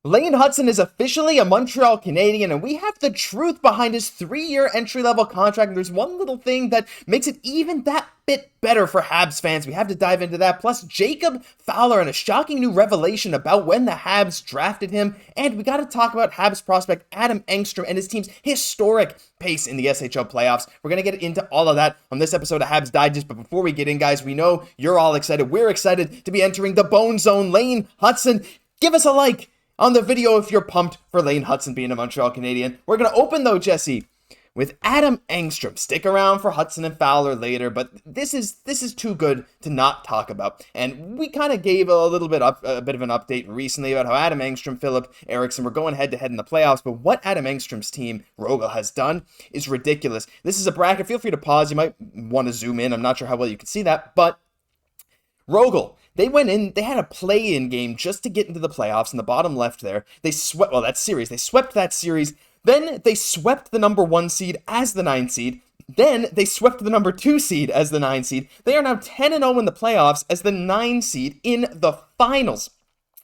Lane Hutson is officially a Montreal Canadian, and we have the truth behind his 3-year entry-level contract. And there's one little thing that makes it even that bit better for Habs fans. We have to dive into that. Plus, Jacob Fowler and a shocking new revelation about when the Habs drafted him. And we got to talk about Habs prospect Adam Engstrom and his team's historic pace in the SHL playoffs. We're going to get into all of that on this episode of Habs Digest. But before we get in, guys, we know you're all excited. We're excited to be entering the Bone Zone. Lane Hutson, give us a like on the video if you're pumped for Lane Hutson being a Montreal Canadian. We're going to open, though, Jesse, with Adam Engstrom. Stick around for Hutson and Fowler later, but this is too good to not talk about. And we kind of gave a bit of an update recently about how Adam Engstrom, Filip, Eriksson were going head-to-head in the playoffs, but what Adam Engstrom's team, Rogle, has done is ridiculous. This is a bracket. Feel free to pause. You might want to zoom in. I'm not sure how well you can see that, but Rogle, they went in, they had a play-in game just to get into the playoffs in the bottom left there. They swept that series. Then they swept the number 1 seed as the 9 seed. Then they swept the number 2 seed as the 9 seed. They are now 10-0 in the playoffs as the 9 seed in the finals.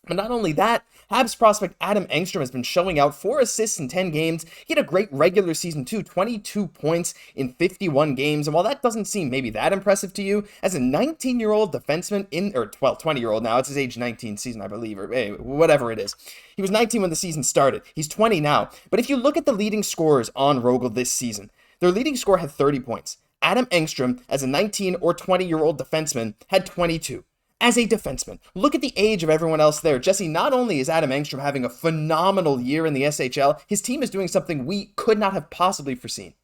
But not only that, Habs prospect Adam Engstrom has been showing out, 4 assists in 10 games. He had a great regular season too, 22 points in 51 games. And while that doesn't seem maybe that impressive to you, as a 19-year-old defenseman 20-year-old now, it's his age 19 season, I believe, or whatever it is. He was 19 when the season started. He's 20 now. But if you look at the leading scorers on Rogle this season, their leading scorer had 30 points. Adam Engstrom, as a 19 or 20-year-old defenseman, had 22. As a defenseman, look at the age of everyone else there. Jesse, not only is Adam Engstrom having a phenomenal year in the SHL, his team is doing something we could not have possibly foreseen.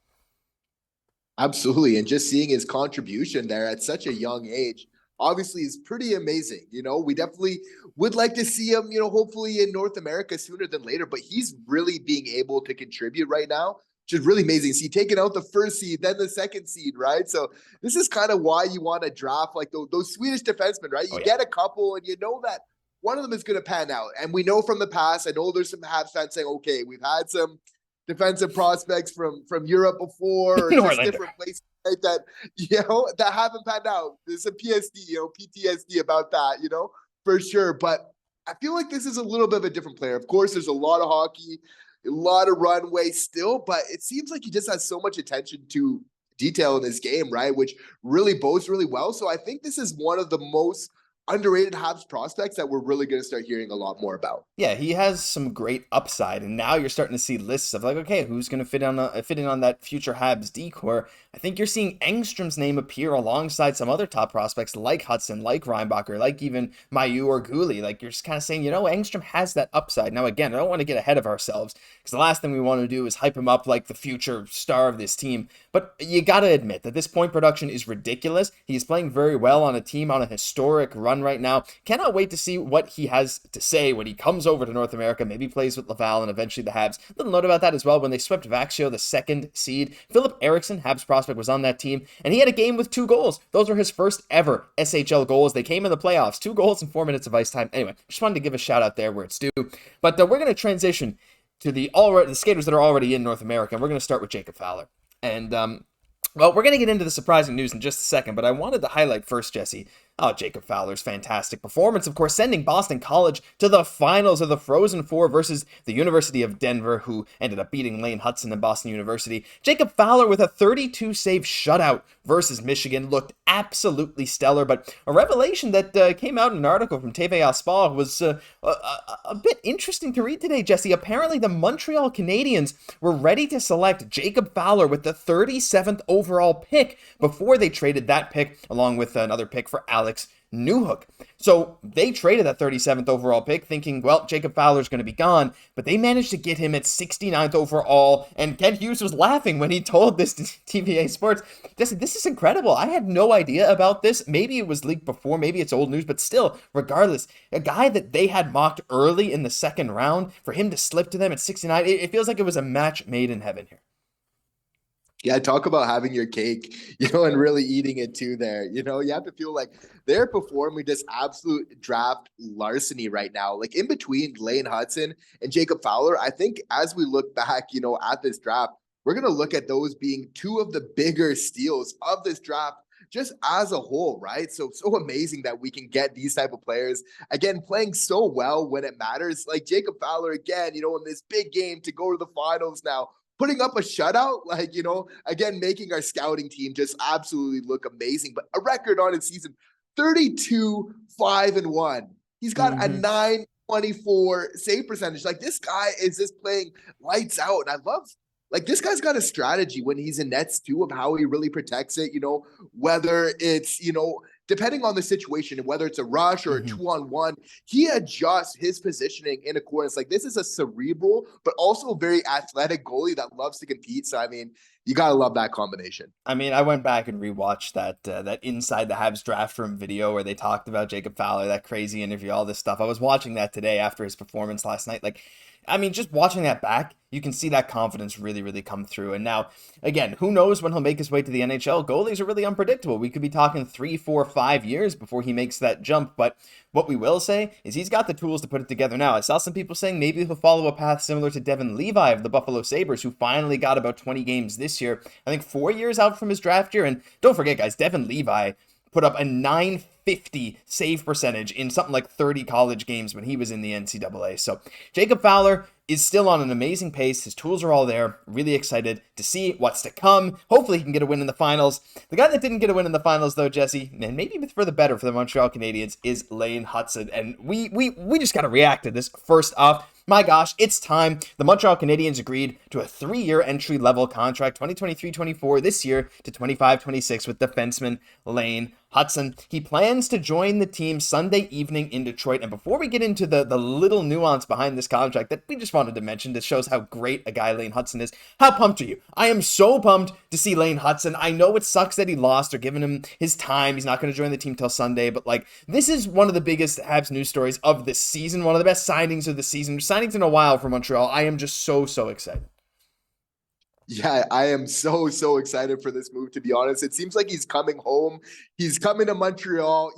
Absolutely. And just seeing his contribution there at such a young age, obviously is pretty amazing. We definitely would like to see him, hopefully in North America sooner than later, but he's really being able to contribute right now. Which is really amazing. See, taking out the first seed, then the second seed, right? So this is kind of why you want to draft like those Swedish defensemen, right? You get a couple and you know that one of them is going to pan out. And we know from the past, I know there's some Habs fans saying, okay, we've had some defensive prospects from Europe before or just different places, right? That haven't panned out. There's some PTSD about that, for sure. But I feel like this is a little bit of a different player. Of course, there's a lot of hockey, a lot of runway still, but it seems like he just has so much attention to detail in his game, right? Which really bodes really well. So I think this is one of the most underrated Habs prospects that we're really going to start hearing a lot more about. Yeah, he has some great upside, and now you're starting to see lists of like, okay, who's going to fit in on that future Habs decor? I think you're seeing Engstrom's name appear alongside some other top prospects like Hutson, like Reinbacher, like even Mailloux or Guhle. Like you're just kind of saying, Engstrom has that upside. Now, again, I don't want to get ahead of ourselves because the last thing we want to do is hype him up like the future star of this team. But you got to admit that this point production is ridiculous. He's playing very well on a team on a historic run right now. Cannot wait to see what he has to say when he comes over to North America, maybe plays with Laval and eventually the Habs. Little note about that as well, when they swept Vaxio, the 2nd seed, Filip Eriksson, Habs prospect, was on that team, and he had a game with 2 goals. Those were his first ever SHL goals. They came in the playoffs, 2 goals in 4 minutes of ice time. Anyway, just wanted to give a shout out there where it's due. But we're going to transition to the skaters that are already in North America, and we're going to start with Jacob Fowler. And, well, we're going to get into the surprising news in just a second, but I wanted to highlight first, Jesse, Jacob Fowler's fantastic performance, of course, sending Boston College to the finals of the Frozen Four versus the University of Denver, who ended up beating Lane Hutson and Boston University. Jacob Fowler with a 32-save shutout versus Michigan looked absolutely stellar, but a revelation that came out in an article from TVA Sport was a bit interesting to read today, Jesse. Apparently, the Montreal Canadiens were ready to select Jacob Fowler with the 37th overall pick before they traded that pick along with another pick for Alex Newhook. So they traded that 37th overall pick thinking, well, Jacob Fowler's going to be gone, but they managed to get him at 69th overall, and Ken Hughes was laughing when he told this to TVA Sports. Jesse, this is incredible. I had no idea about this. Maybe it was leaked before, maybe it's old news, but still, regardless, a guy that they had mocked early in the 2nd round, for him to slip to them at 69, it feels like it was a match made in heaven here. Yeah, talk about having your cake, and really eating it too there. You have to feel like they're performing this absolute draft larceny right now. Like in between Lane Hutson and Jacob Fowler, I think as we look back, at this draft, we're going to look at those being 2 of the bigger steals of this draft just as a whole, right? So amazing that we can get these type of players, again, playing so well when it matters. Like Jacob Fowler, again, in this big game to go to the finals now, putting up a shutout, again, making our scouting team just absolutely look amazing. But a record on his season, 32-5-1. He's got a 924 save percentage. Like, this guy is just playing lights out. And I love, this guy's got a strategy when he's in nets too of how he really protects it, whether it's, depending on the situation and whether it's a rush or a 2-on-1, he adjusts his positioning in accordance. Like, this is a cerebral, but also a very athletic goalie that loves to compete. So, I mean, you got to love that combination. I mean, I went back and rewatched that Inside the Habs draft room video where they talked about Jacob Fowler, that crazy interview, all this stuff. I was watching that today after his performance last night. I mean, just watching that back, you can see that confidence really, really come through. And now, again, who knows when he'll make his way to the NHL? Goalies are really unpredictable. We could be talking 3, 4, 5 years before he makes that jump. But what we will say is he's got the tools to put it together now. I saw some people saying maybe he'll follow a path similar to Devin Levi of the Buffalo Sabres, who finally got about 20 games this year. I think 4 years out from his draft year. And don't forget, guys, Devin Levi put up a 950 save percentage in something like 30 college games when he was in the NCAA. So Jacob Fowler is still on an amazing pace. His tools are all there. Really excited to see what's to come. Hopefully he can get a win in the finals. The guy that didn't get a win in the finals, though, Jesse, and maybe for the better for the Montreal Canadiens, is Lane Hutson. And we just got to react to this. First off, my gosh, it's time. The Montreal Canadiens agreed to a 3-year entry-level contract, 2023-24 this year to 25-26 with defenseman Lane Hutson. He plans to join the team Sunday evening in Detroit. And before we get into the little nuance behind this contract that we just wanted to mention, that shows how great a guy Lane Hutson is, how pumped are you? I am so pumped to see Lane Hutson. I know it sucks that he lost or giving him his time. He's not going to join the team till Sunday, but this is one of the biggest Habs news stories of the season, one of the best signings of the season. Signings in a while for Montreal. I am just so excited. Yeah, I am so excited for this move, to be honest. It seems like he's coming home. He's coming to Montreal,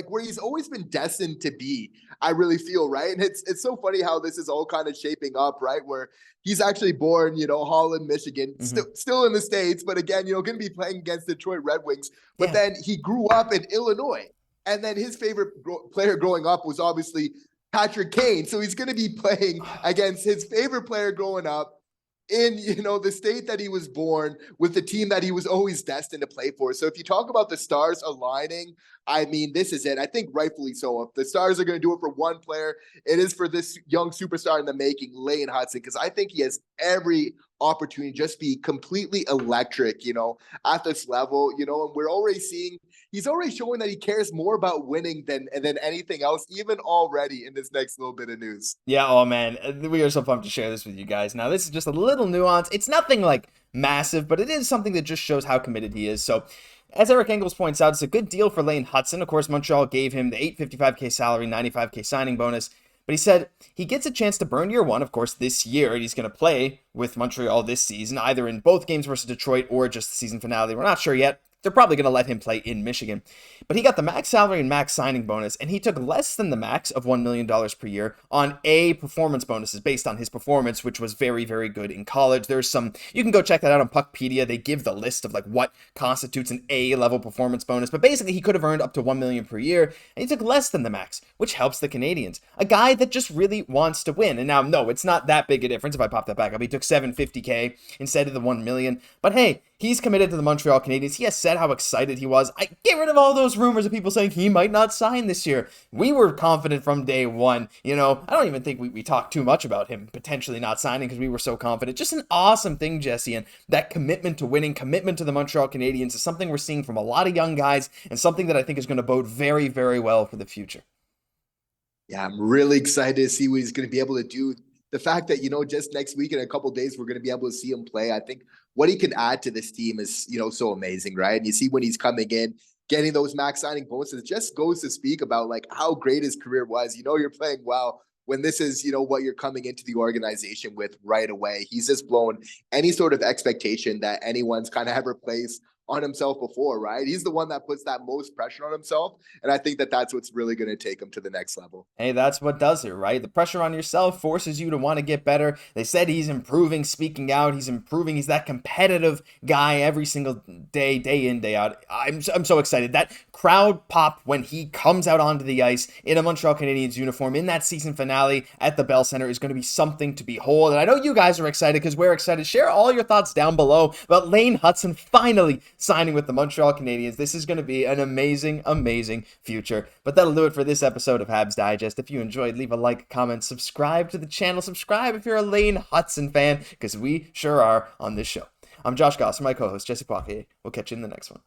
where he's always been destined to be, I really feel, right? And it's so funny how this is all kind of shaping up, right? Where he's actually born, Holland, Michigan, still in the States, but again, going to be playing against Detroit Red Wings. But then he grew up in Illinois. And then his favorite player growing up was obviously Patrick Kane. So he's going to be playing against his favorite player growing up in, the state that he was born, with the team that he was always destined to play for. So if you talk about the stars aligning, I mean, this is it. I think rightfully so. If the Stars are going to do it for one player, it is for this young superstar in the making, Lane Hutson, because I think he has every opportunity to just be completely electric, at this level, and we're already seeing, he's already showing that he cares more about winning than anything else, even already in this next little bit of news. Yeah, oh man, we are so pumped to share this with you guys. Now, this is just a little nuance. It's nothing massive, but it is something that just shows how committed he is. So, as Eric Engels points out, it's a good deal for Lane Hutson. Of course, Montreal gave him the $855K salary, $95K signing bonus. But he said he gets a chance to burn year one, of course, this year. And he's going to play with Montreal this season, either in both games versus Detroit or just the season finale. We're not sure yet. They're probably going to let him play in Michigan. But he got the max salary and max signing bonus, and he took less than the max of $1 million per year on A, performance bonuses based on his performance, which was very, very good in college. There's some, you can go check that out on Puckpedia. They give the list of what constitutes an A-level performance bonus. But basically, he could have earned up to $1 million per year, and he took less than the max, which helps the Canadiens. A guy that just really wants to win. And now, no, it's not that big a difference if I pop that back up. He took $750K instead of the $1 million. But hey, he's committed to the Montreal Canadiens. He has said how excited he was. I get rid of all those rumors of people saying he might not sign this year. We were confident from day one. I don't even think we talked too much about him potentially not signing because we were so confident. Just an awesome thing, Jesse. And that commitment to winning, commitment to the Montreal Canadiens is something we're seeing from a lot of young guys and something that I think is going to bode very, very well for the future. Yeah, I'm really excited to see what he's going to be able to do. The fact that, just next week in a couple of days, we're going to be able to see him play. I think what he can add to this team is, so amazing, right? And you see when he's coming in, getting those max signing bonuses, just goes to speak about how great his career was. You're playing well when this is, what you're coming into the organization with right away. He's just blown any sort of expectation that anyone's kind of ever placed on himself before, right? He's the one that puts that most pressure on himself. And I think that that's what's really going to take him to the next level. Hey, that's what does it, right? The pressure on yourself forces you to want to get better. They said he's improving, speaking out. He's improving. He's that competitive guy every single day, day in, day out. I'm so excited. That crowd pop when he comes out onto the ice in a Montreal Canadiens uniform in that season finale at the Bell Center is going to be something to behold. And I know you guys are excited because we're excited. Share all your thoughts down below about Lane Hutson finally signing with the Montreal Canadiens. This is going to be an amazing, amazing future. But that'll do it for this episode of Habs Digest. If you enjoyed, leave a like, comment, subscribe to the channel. Subscribe if you're a Lane Hutson fan, because we sure are on this show. I'm Josh Gosse, my co-host Jesse Poirier. We'll catch you in the next one.